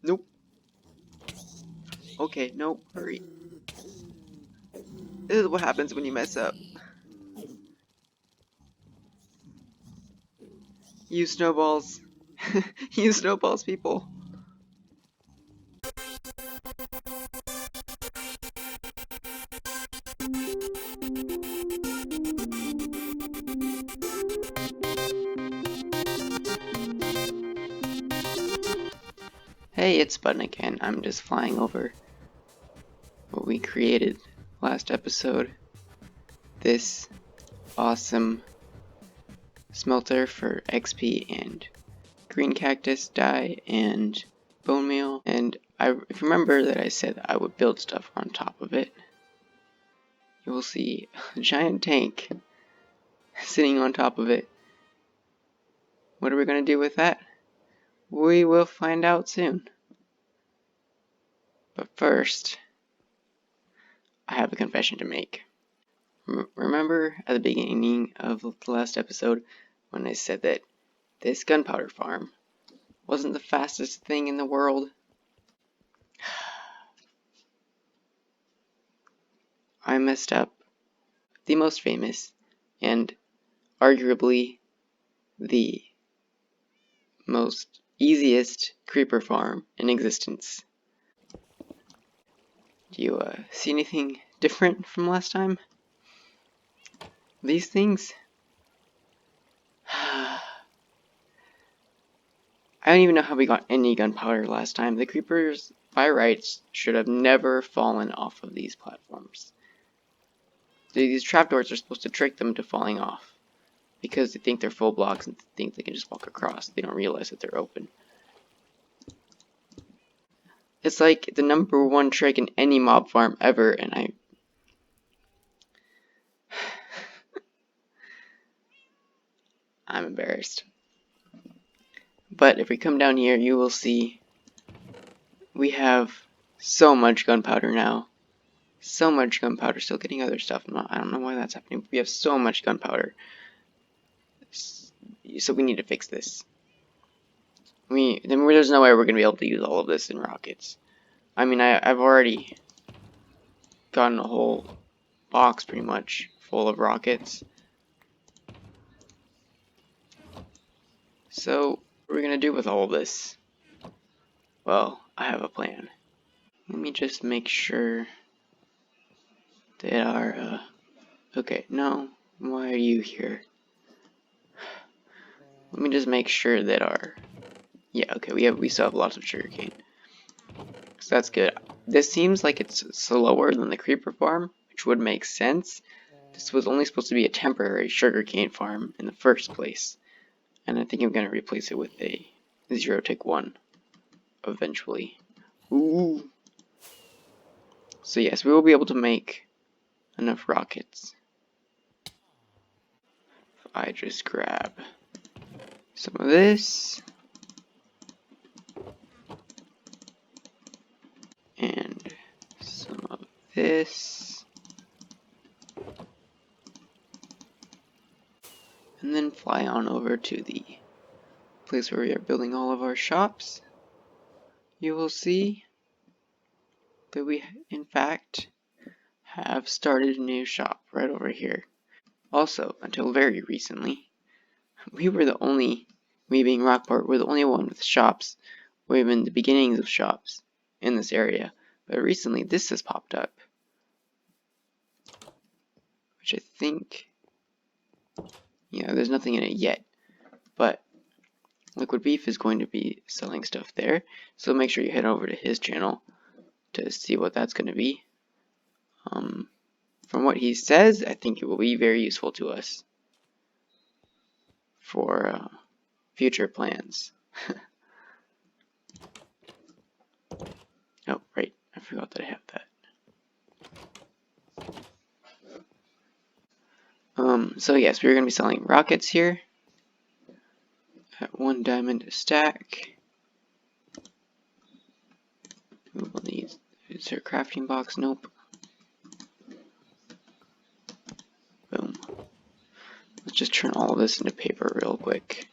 Nope. Okay, no, hurry. This is what happens when you mess up. Use snowballs. Use snowballs, people. Hey, it's Spudnik, and I'm just flying over what we created last episode. This awesome smelter for XP and green cactus dye and bone meal. And if you remember that I said I would build stuff on top of it, you will see a giant tank sitting on top of it. What are we going to do with that? We will find out soon. But first, I have a confession to make. Remember at the beginning of the last episode when I said that this gunpowder farm wasn't the fastest thing in the world? I messed up the most famous and arguably the most easiest creeper farm in existence. Do you see anything different from last time? These things? I don't even know how we got any gunpowder last time. The creepers, by rights, should have never fallen off of these platforms. These trapdoors are supposed to trick them to falling off, because they think they're full blocks and think they can just walk across. They don't realize that they're open. It's like the #1 trick in any mob farm ever, and I'm embarrassed. But if we come down here, you will see we have so much gunpowder now. So much gunpowder. Still getting other stuff. I don't know why that's happening. We have so much gunpowder. So we need to fix this. There's no way we're going to be able to use all of this in rockets. I mean, I've already gotten a whole box pretty much full of rockets. So, what are we going to do with all of this? Well, I have a plan. Let me just make sure that our, okay, no, why are you here? Let me just make sure that our, yeah, okay, we still have lots of sugarcane. So that's good. This seems like it's slower than the creeper farm, which would make sense. This was only supposed to be a temporary sugarcane farm in the first place. And I think I'm going to replace it with a 0-tick 1 eventually. Ooh. So yes, we will be able to make enough rockets. If I just grab some of this and some of this, and then fly on over to the place where we are building all of our shops, you will see that we in fact have started a new shop right over here. Also, until very recently, we being Rockport, were the only one with shops, or even the beginnings of shops in this area. But recently this has popped up, which I think, yeah, there's nothing in it yet, but Liquid Beef is going to be selling stuff there, so make sure you head over to his channel to see what that's going to be. From what he says, I think it will be very useful to us for future plans. Oh, right, I forgot that I have that. So yes, we're going to be selling rockets here at 1 diamond a stack. We'll need, is there a crafting box? Nope. Boom. just turn all of this into paper real quick.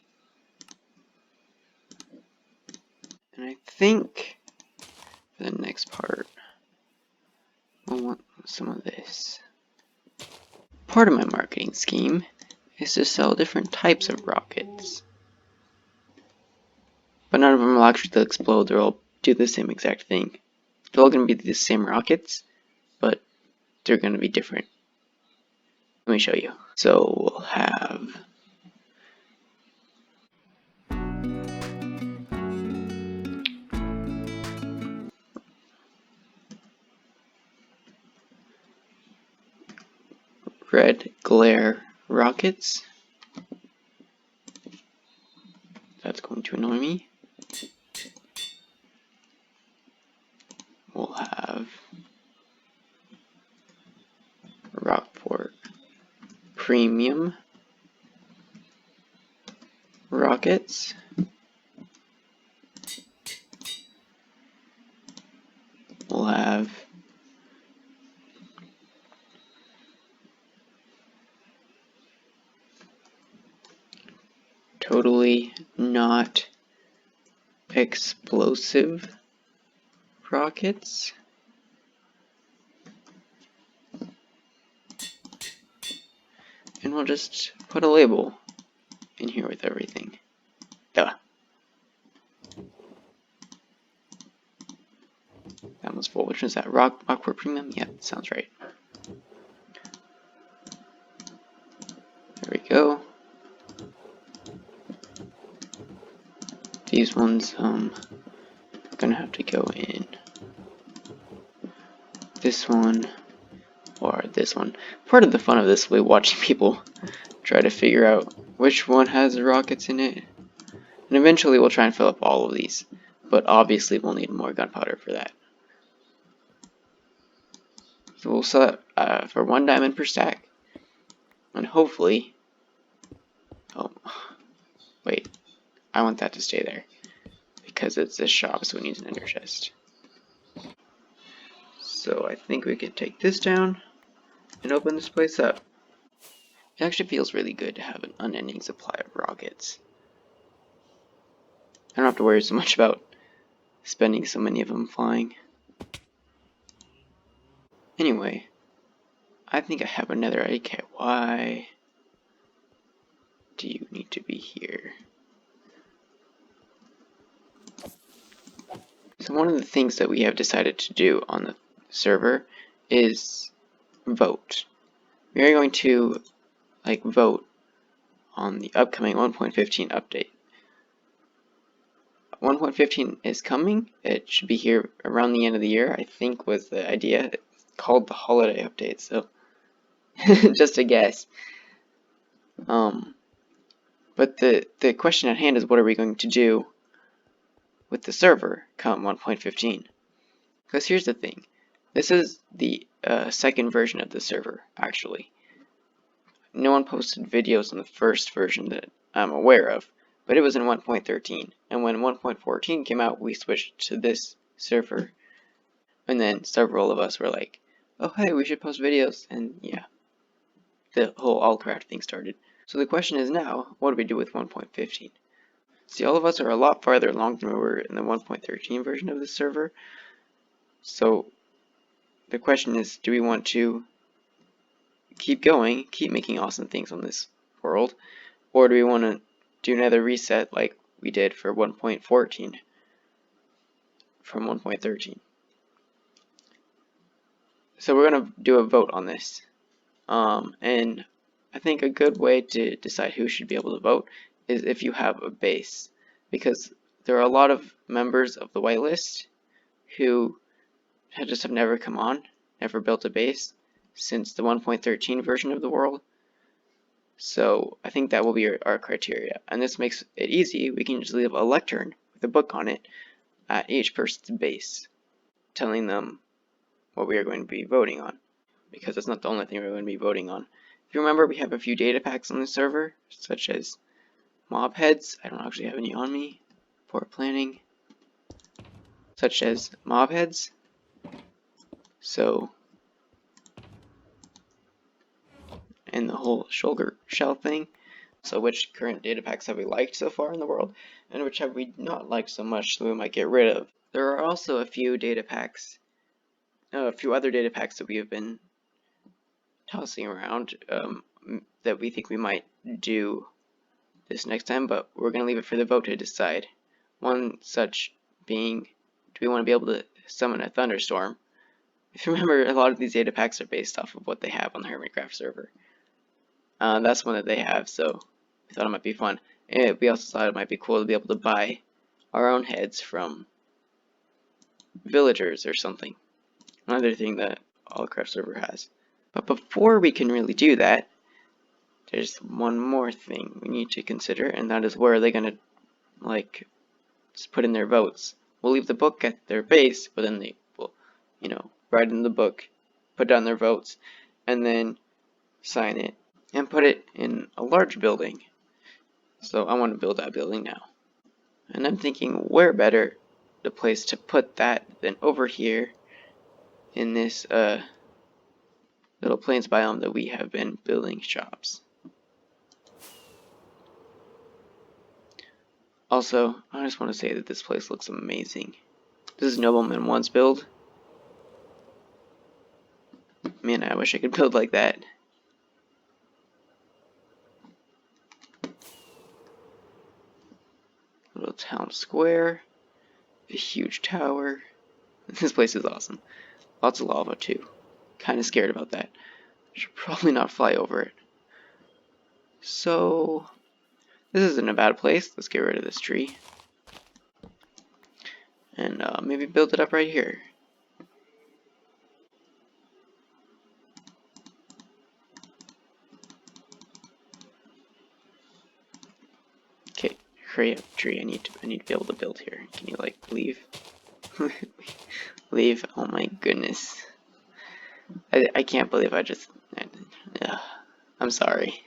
And I think for the next part, we'll want some of this. Part of my marketing scheme is to sell different types of rockets. But none of them will actually explode, they'll all do the same exact thing. They're all going to be the same rockets, but they're going to be different. Let me show you. So we'll have red glare rockets. That's going to annoy me. We'll have Rockport Premium rockets. We'll have totally not explosive rockets. And we'll just put a label in here with everything. Duh. That one's full. Which one's that? Rockport Premium? Yeah, sounds right. There we go. These ones, gonna have to go in this one or this one. Part of the fun of this will be watching people try to figure out which one has the rockets in it. And eventually we'll try and fill up all of these. But obviously we'll need more gunpowder for that. So we'll sell it for 1 diamond per stack. And hopefully... Oh, wait. I want that to stay there. Because it's a shop, so it needs an ender chest. So I think we can take this down and open this place up. It actually feels really good to have an unending supply of rockets. I don't have to worry so much about spending so many of them flying. Anyway, I think I have another idea. Why do you need to be here? So one of the things that we have decided to do on the server is vote. We are going to vote on the upcoming 1.15 update. 1.15 is coming. It should be here around the end of the year, I think was the idea. It's called the holiday update, so just a guess. But the question at hand is, what are we going to do with the server come 1.15? Because here's the thing. This is the second version of the server, actually. No one posted videos on the first version that I'm aware of, but it was in 1.13. And when 1.14 came out, we switched to this server. And then several of us were like, oh hey, we should post videos. And yeah, the whole Allcraft thing started. So the question is now, what do we do with 1.15? See, all of us are a lot farther along than we were in the 1.13 version of the server. So the question is, do we want to keep going, keep making awesome things on this world, or do we want to do another reset like we did for 1.14 from 1.13? So we're going to do a vote on this. And I think a good way to decide who should be able to vote is if you have a base, because there are a lot of members of the whitelist who just have never come on, never built a base since the 1.13 version of the world. So I think that will be our criteria, and this makes it easy. We can just leave a lectern with a book on it at each person's base, telling them what we are going to be voting on, because that's not the only thing we're going to be voting on. If you remember, we have a few data packs on the server, such as mob heads. I don't actually have any on me. Port planning, such as mob heads. in the whole shoulder shell thing. So which current data packs have we liked so far in the world, and which have we not liked so much, so we might get rid of. There are also a few data packs, a few other data packs that we have been tossing around that we think we might do this next time, but we're going to leave it for the vote to decide. One such being, do we want to be able to summon a thunderstorm? If you remember, a lot of these data packs are based off of what they have on the Hermitcraft server. That's one that they have, so we thought it might be fun. And we also thought it might be cool to be able to buy our own heads from villagers or something. Another thing that Allcraft server has. But before we can really do that, there's one more thing we need to consider, and that is where are they going to, like, just put in their votes. We'll leave the book at their base, but then they will, you know, write in the book, put down their votes, and then sign it, and put it in a large building. So I want to build that building now. And I'm thinking, where better the place to put that than over here in this little plains biome that we have been building shops. Also, I just want to say that this place looks amazing. This is Nobleman 1's build. Man, I wish I could build like that. Little town square. A huge tower. This place is awesome. Lots of lava too. Kind of scared about that. Should probably not fly over it. So, this isn't a bad place. Let's get rid of this tree. And maybe build it up right here. Okay, hurry up, tree. I need to be able to build here. Can you like leave? Leave? Oh my goodness. I can't believe I just. I'm sorry.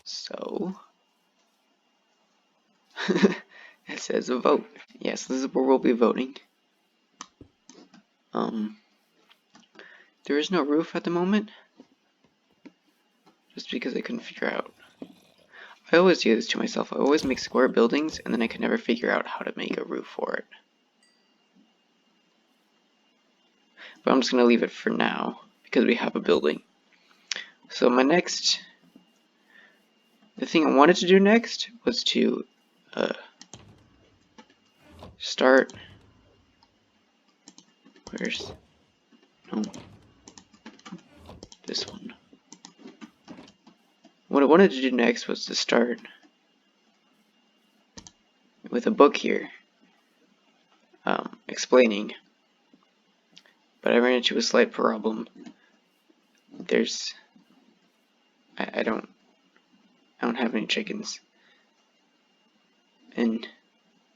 So. It says a vote. Yes, this is where we'll be voting. There is no roof at the moment. Just because I couldn't figure out. I always do this to myself. I always make square buildings and then I can never figure out how to make a roof for it. But I'm just going to leave it for now because we have a building. So the thing I wanted to do next was to start, this one. What I wanted to do next was to start with a book here, explaining, but I ran into a slight problem. I don't have any chickens, and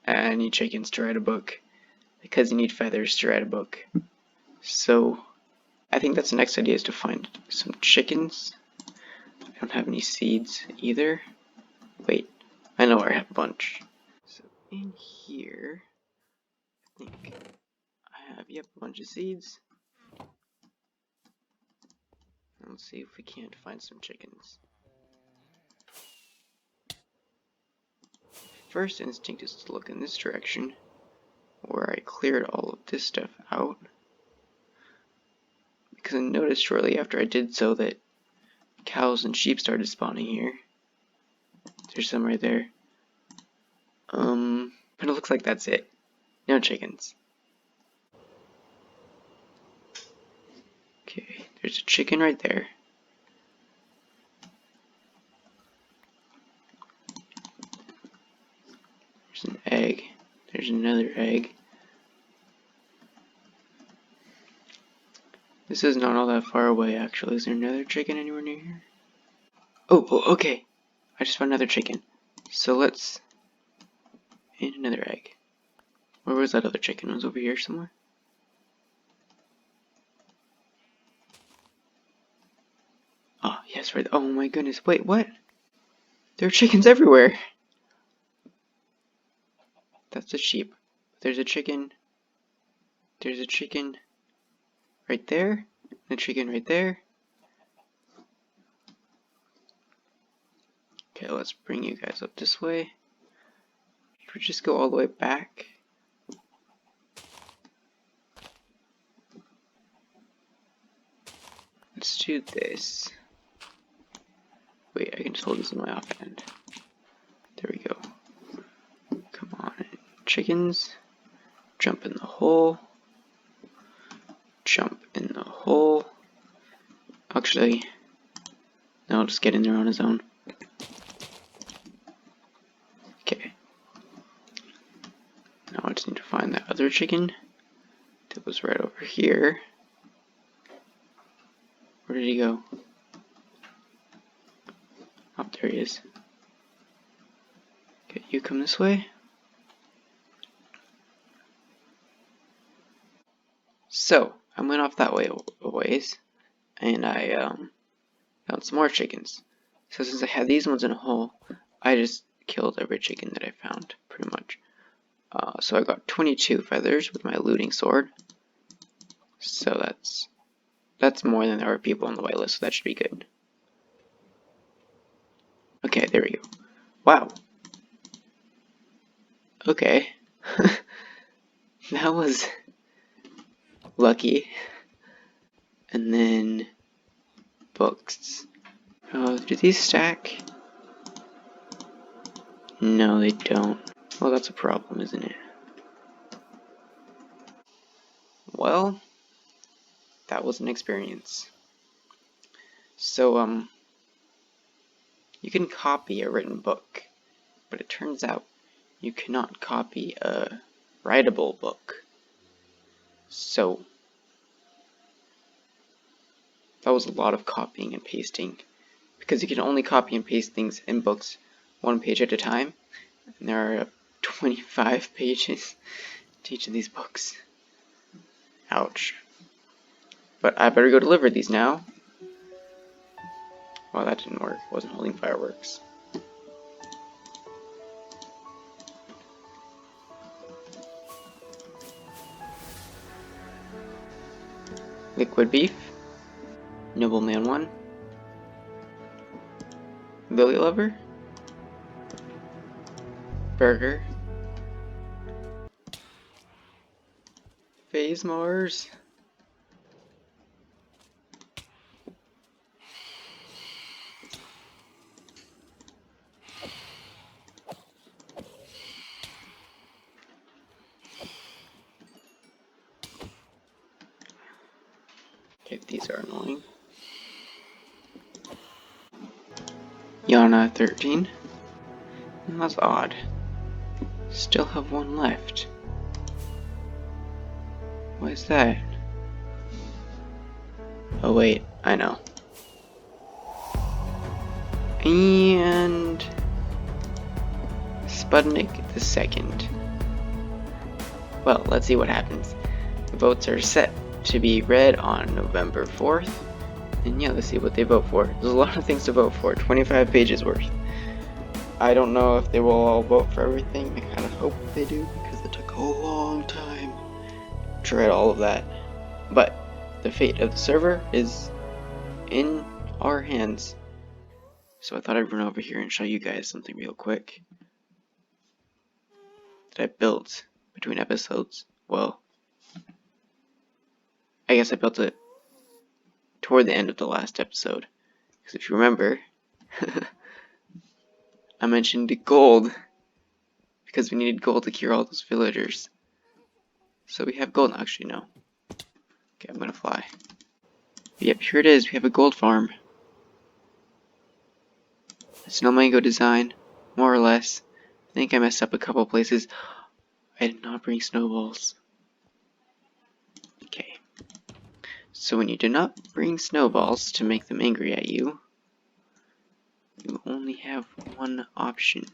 I need chickens to write a book, because you need feathers to write a book. So I think that's the next idea, is to find some chickens. I don't have any seeds either. Wait, I know where I have a bunch. So in here, I think I have, yep, a bunch of seeds. And let's see if we can't find some chickens. First instinct is to look in this direction, where I cleared all of this stuff out. Because I noticed shortly after I did so that cows and sheep started spawning here. There's some right there. But it looks like that's it. No chickens. Okay, there's a chicken right there. There's an egg. There's another egg. This is not all that far away, actually. Is there another chicken anywhere near here? Oh, okay. I just found another chicken. So let's... and another egg. Where was that other chicken? It was over here somewhere? Oh, yes, right. Oh my goodness. Wait, what? There are chickens everywhere. That's a sheep. There's a chicken. There's a chicken right there. And a chicken right there. let's bring you guys up this way. Should we just go all the way back? Let's do this. Wait, I can just hold this in my offhand. There we go. Come on, chickens. Jump in the hole. Jump in the hole. Actually, no, I'll just get in there on his own. Okay. Now I just need to find that other chicken that was right over here. Where did he go? Oh, there he is. Okay, you come this way. So, I went off that way a ways, and I found some more chickens. So since I had these ones in a hole, I just killed every chicken that I found, pretty much. So I got 22 feathers with my looting sword. So that's more than there were people on the whitelist, so that should be good. Okay, there we go. Wow. Okay. That was lucky. And then books. Oh, do these stack? No, they don't. Well, that's a problem, isn't it? Well, that was an experience. So, you can copy a written book, but it turns out you cannot copy a writable book. So, that was a lot of copying and pasting, because you can only copy and paste things in books one page at a time, and there are 25 pages to each of these books. Ouch. But I better go deliver these now. Well, that didn't work. Wasn't holding fireworks. Liquid beef. Nobleman 1. Lily lover. Burger. Phase Mars. Okay, these are annoying. Yana 13. That's odd. Still have one left. Why is that? Oh wait, I know. And Spudnik the second. Well, let's see what happens. The votes are set to be read on November 4th. And yeah, let's see what they vote for. There's a lot of things to vote for, 25 pages worth. I don't know if they will all vote for everything. I kind of hope they do, because it took a long time to read all of that. But the fate of the server is in our hands. So I thought I'd run over here and show you guys something real quick that I built between episodes. Well, I guess I built it toward the end of the last episode. Because if you remember, I mentioned the gold, because we needed gold to cure all those villagers. So we have gold. Actually, no. Okay, I'm gonna fly. Yep, here it is. We have a gold farm. Snow mango design, more or less. I think I messed up a couple places. I did not bring snowballs. Okay. So when you do not bring snowballs to make them angry at you, you only have one option.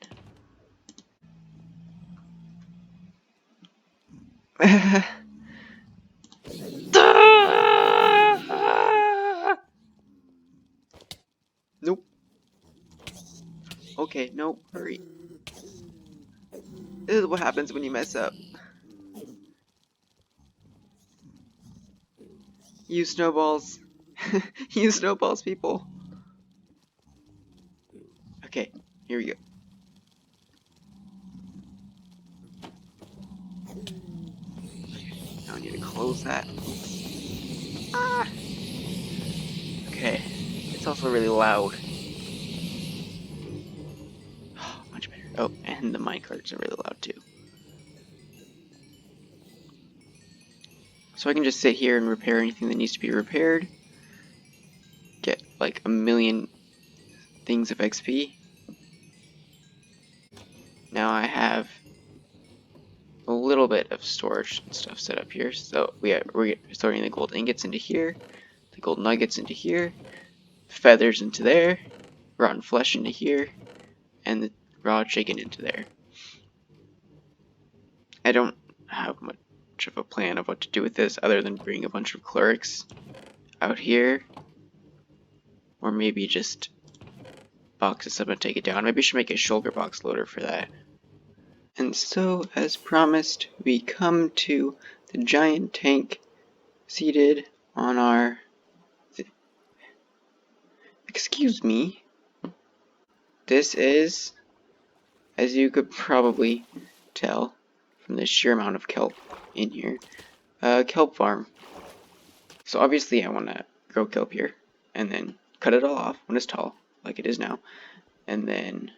Nope. Okay, no, hurry. This is what happens when you mess up. Use snowballs. Use snowballs, people. Okay, Here we go. Now I need to close that. Ah! Okay. It's also really loud. Much better. Oh, and the minecarts are really loud too. So I can just sit here and repair anything that needs to be repaired. Get like 1,000,000 things of XP. Now I have a little bit of storage and stuff set up here. So we're storing the gold ingots into here, the gold nuggets into here, feathers into there, rotten flesh into here, and the raw chicken into there. I don't have much of a plan of what to do with this other than bring a bunch of clerics out here, or maybe just box this up and take it down. Maybe I should make a shulker box loader for that. And so, as promised, we come to the giant tank seated on our... Excuse me. This is, as you could probably tell from the sheer amount of kelp in here, a kelp farm. So obviously I want to grow kelp here, and then cut it all off when it's tall, like it is now, and then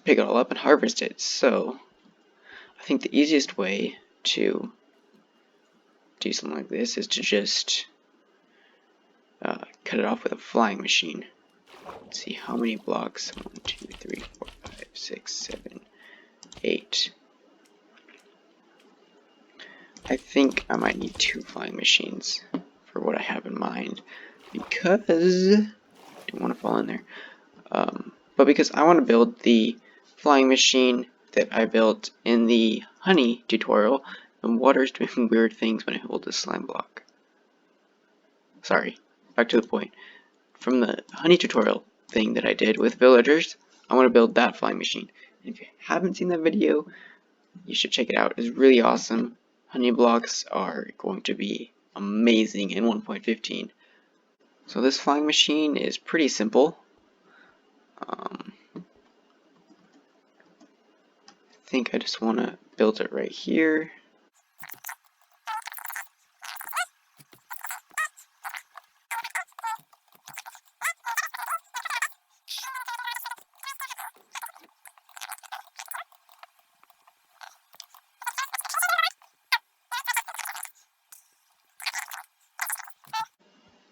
pick it all up and harvest it. So I think the easiest way to do something like this is to just cut it off with a flying machine. Let's see how many blocks. 1, 2, 3, 4, 5, 6, 7, 8. I think I might need 2 flying machines for what I have in mind, because I don't want to fall in there. But because I want to build the flying machine that I built in the honey tutorial, and water's doing weird things when I hold the slime block. Sorry, back to the point. From the honey tutorial thing that I did with villagers, I want to build that flying machine. And if you haven't seen that video, you should check it out. It's really awesome. Honey blocks are going to be amazing in 1.15. So this flying machine is pretty simple. I think I just want to build it right here.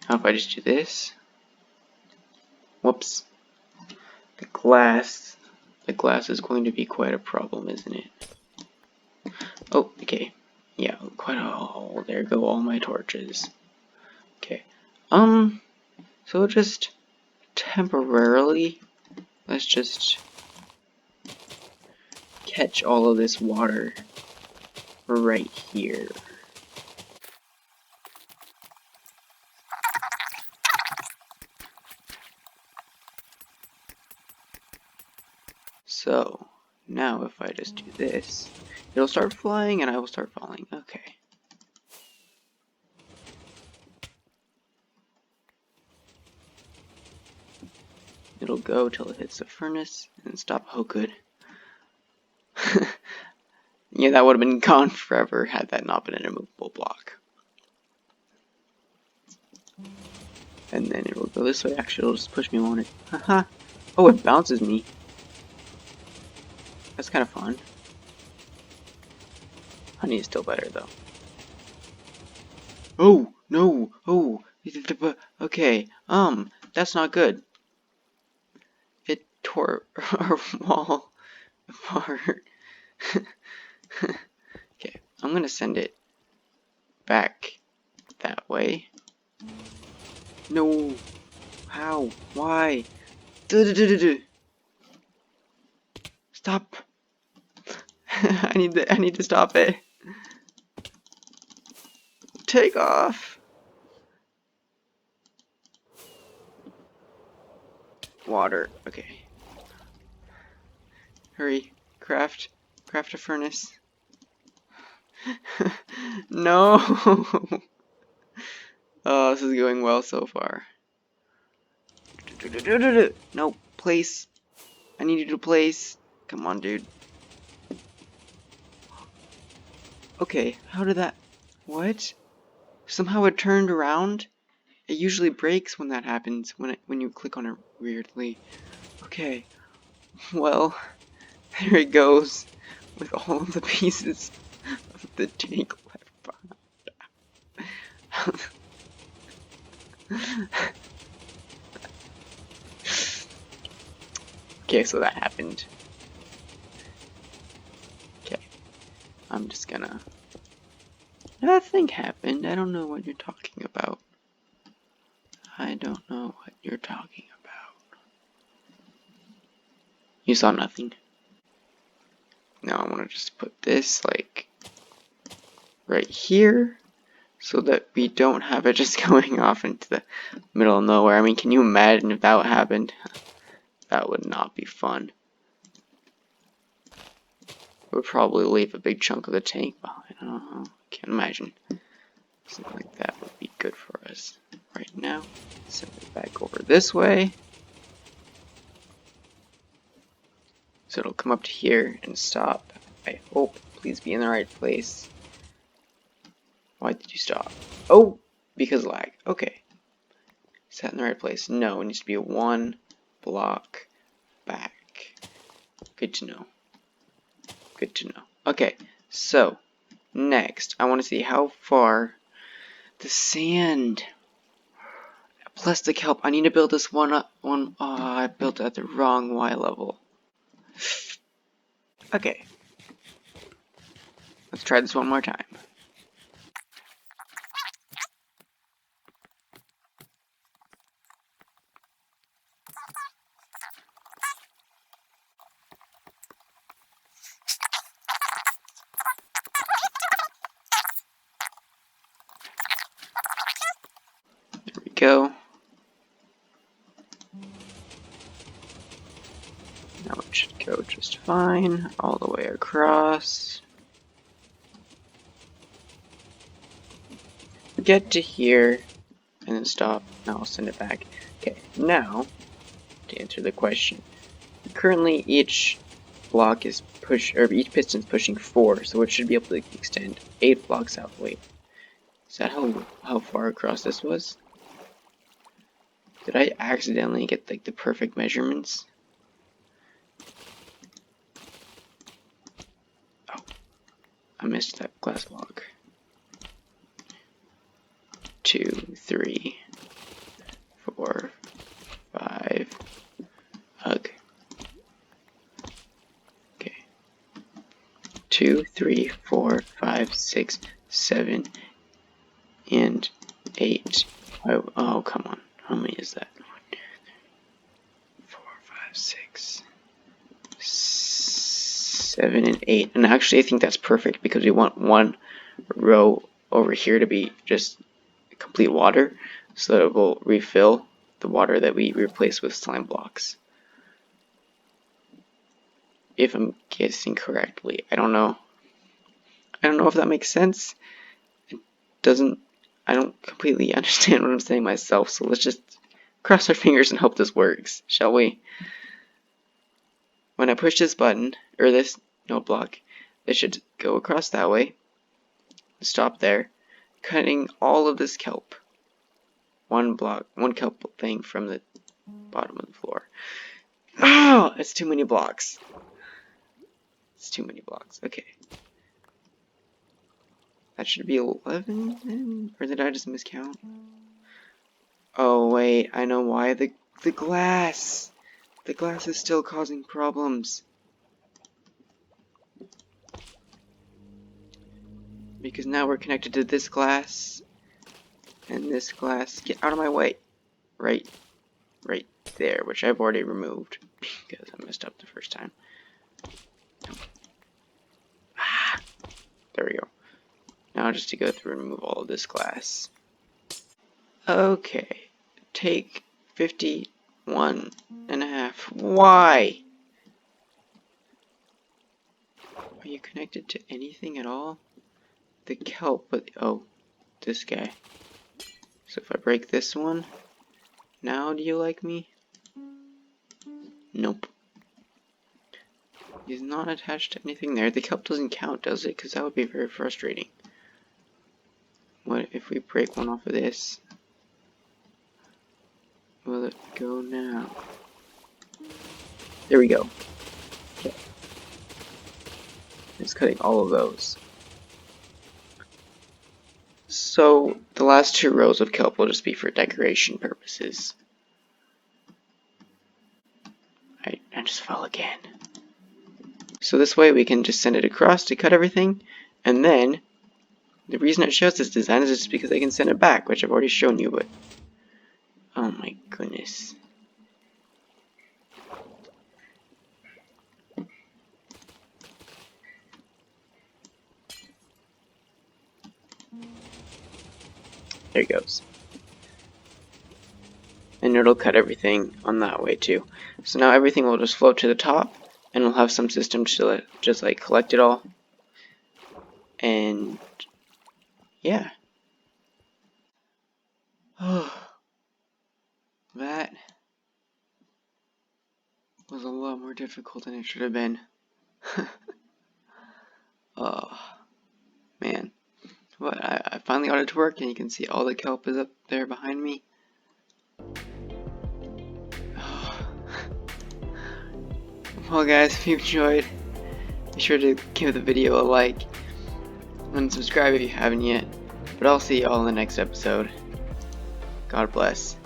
How if I just do this? Whoops. The glass is going to be quite a problem, isn't it? Oh, okay. Yeah, oh, there go all my torches. Okay. So just temporarily, let's just catch all of this water right here. So, now if I just do this, it'll start flying and I will start falling. Okay. It'll go till it hits the furnace and stop. Oh, good. Yeah, that would have been gone forever had that not been an immovable block. And then it will go this way. Actually, it'll just push me on it. Haha. Oh, it bounces me. That's kind of fun. Honey is still better, though. Oh, no. Oh. Okay. That's not good. It tore our wall apart. Okay, I'm gonna send it back that way. No. How? Why? Stop. I need to stop it. Take off. Water. Okay. Hurry. Craft a furnace. No. Oh, this is going well so far. No, place. I need you to place. Come on, dude. Okay, how did that... What? Somehow it turned around? It usually breaks when that happens, when you click on it weirdly. Okay, well, there it goes, with all of the pieces of the tank left behind. Okay, so that happened. Okay, I'm just gonna... Nothing happened. I don't know what you're talking about. I don't know what you're talking about. You saw nothing. Now I want to just put this, like, right here, so that we don't have it just going off into the middle of nowhere. I mean, can you imagine if that happened? That would not be fun. It would probably leave a big chunk of the tank behind. I don't know. Can't imagine. Something like that would be good for us. Right now, send it back over this way. So it'll come up to here and stop. I hope. Please be in the right place. Why did you stop? Oh! Because lag. Okay. Is that in the right place? No, it needs to be 1 block back. Good to know. Good to know. Okay, so next, I want to see how far the sand. Plus the kelp. I need to build this one up. Oh, I built it at the wrong Y level. Okay. Let's try this one more time. There we go. Now it should go just fine all the way across. Get to here and then stop. Now I'll send it back. Okay, now to answer the question. Currently each block is each piston is pushing 4, so it should be able to extend 8 blocks out. Wait, is that how far across this was? Did I accidentally get like the perfect measurements? Oh, I missed that glass block. 2, 3, 4, 5. Hug. Okay. 2, 3, 4, 5, 6, 7, and 8. Oh, come on. How many is that? 1, 2, 3, 4, 5, 6, 7, and 8. And actually, I think that's perfect because we want one row over here to be just complete water, so that it will refill the water that we replace with slime blocks. If I'm guessing correctly, I don't know. I don't know if that makes sense. It doesn't. I don't completely understand what I'm saying myself, so let's just cross our fingers and hope this works, shall we? When I push this button, or this note block, it should go across that way, stop there, cutting all of this kelp. One kelp thing from the bottom of the floor. Oh, it's too many blocks. It's too many blocks. Okay. That should be 11 then? Or did I just miscount? Oh wait, I know why. The glass! The glass is still causing problems. Because now we're connected to this glass. And this glass. Get out of my way. Right there, which I've already removed. Because I messed up the first time. Ah, there we go. Now just to go through and remove all of this glass. Okay, take 51.5. Why? Are you connected to anything at all? The kelp, but oh, this guy. So if I break this one, now do you like me? Nope. He's not attached to anything there. The kelp doesn't count, does it? Because that would be very frustrating. What if we break one off of this? Will it go now? There we go. Okay. It's cutting all of those. So the last 2 rows of kelp will just be for decoration purposes. Alright, I just fell again. So this way we can just send it across to cut everything, and then the reason it shows this design is just because I can send it back, which I've already shown you, but oh my goodness. There it goes. And it'll cut everything on that way too. So now everything will just float to the top, and we'll have some system to just like collect it all. And yeah. Oh, that was a lot more difficult than it should have been. Oh man. But I finally got it to work, and you can see all the kelp is up there behind me. Well guys, if you enjoyed, be sure to give the video a like and subscribe if you haven't yet. But I'll see you all in the next episode. God bless.